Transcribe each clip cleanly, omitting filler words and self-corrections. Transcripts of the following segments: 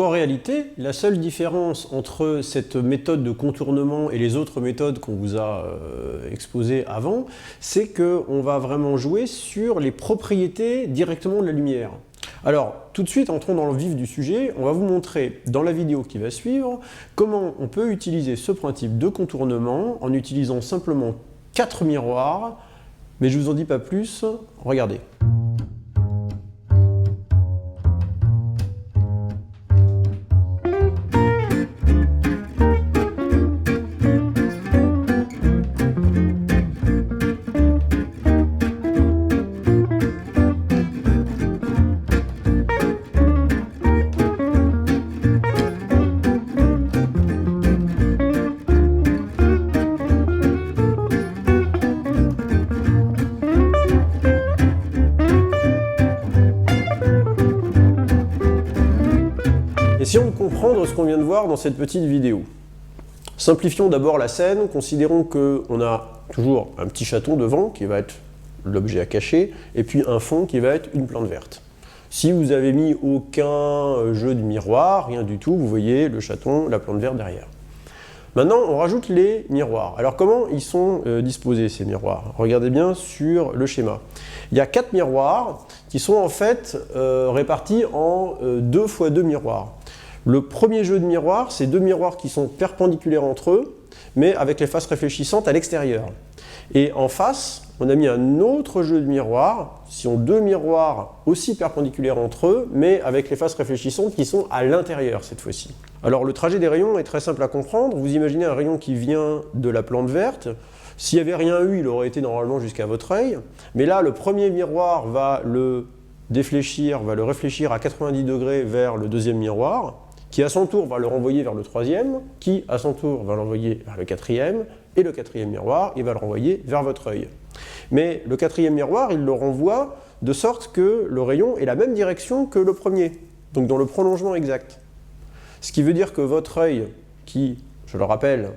en réalité, la seule différence entre cette méthode de contournement et les autres méthodes qu'on vous a exposées avant, c'est qu'on va vraiment jouer sur les propriétés directement de la lumière. Alors, tout de suite, entrons dans le vif du sujet. On va vous montrer dans la vidéo qui va suivre comment on peut utiliser ce principe de contournement en utilisant simplement 4 miroirs. Mais je ne vous en dis pas plus, regardez. Essayons de comprendre ce qu'on vient de voir dans cette petite vidéo. Simplifions d'abord la scène, considérons qu'on a toujours un petit chaton devant qui va être l'objet à cacher, et puis un fond qui va être une plante verte. Si vous avez mis aucun jeu de miroir, rien du tout, vous voyez le chaton, la plante verte derrière. Maintenant, on rajoute les miroirs. Alors comment ils sont disposés ces miroirs? Regardez bien sur le schéma. Il y a 4 miroirs qui sont en fait répartis en 2 x 2 miroirs. Le premier jeu de miroirs, c'est 2 miroirs qui sont perpendiculaires entre eux, mais avec les faces réfléchissantes à l'extérieur. Et en face, on a mis un autre jeu de miroirs, qui sont 2 miroirs aussi perpendiculaires entre eux, mais avec les faces réfléchissantes qui sont à l'intérieur cette fois-ci. Alors le trajet des rayons est très simple à comprendre. Vous imaginez un rayon qui vient de la plante verte. S'il n'y avait rien eu, il aurait été normalement jusqu'à votre œil. Mais là, le premier miroir va le défléchir, va le réfléchir à 90 degrés vers le deuxième miroir, qui à son tour va le renvoyer vers le troisième, qui à son tour va l'envoyer vers le quatrième, et le quatrième miroir, il va le renvoyer vers votre œil. Mais le quatrième miroir, il le renvoie de sorte que le rayon ait la même direction que le premier, donc dans le prolongement exact. Ce qui veut dire que votre œil, qui, je le rappelle,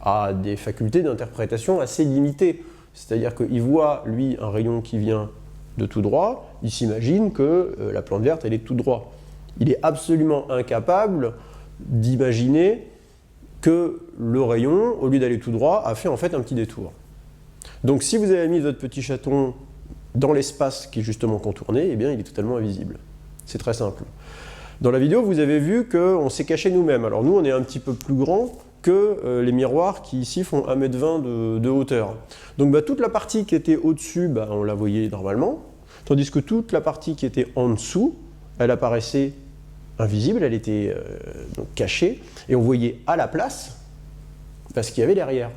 a des facultés d'interprétation assez limitées, c'est-à-dire qu'il voit, lui, un rayon qui vient de tout droit, il s'imagine que la plante verte, elle est tout droit. Il est absolument incapable d'imaginer que le rayon, au lieu d'aller tout droit, a fait en fait un petit détour. Donc si vous avez mis votre petit chaton dans l'espace qui est justement contourné, eh bien il est totalement invisible. C'est très simple. Dans la vidéo, vous avez vu qu'on s'est caché nous-mêmes. Alors nous, on est un petit peu plus grand que les miroirs qui ici font 1,20 m de hauteur. Donc toute la partie qui était au-dessus, on la voyait normalement, tandis que toute la partie qui était en dessous, elle apparaissait invisible, elle était donc cachée, et on voyait à la place, parce qu'il y avait derrière.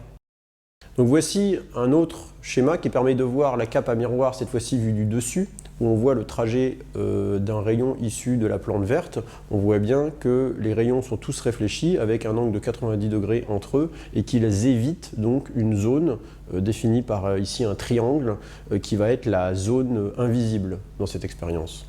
Donc voici un autre schéma qui permet de voir la cape à miroir, cette fois-ci vue du dessus, où on voit le trajet d'un rayon issu de la plante verte. On voit bien que les rayons sont tous réfléchis avec un angle de 90 degrés entre eux et qu'ils évitent donc une zone définie par ici un triangle qui va être la zone invisible dans cette expérience.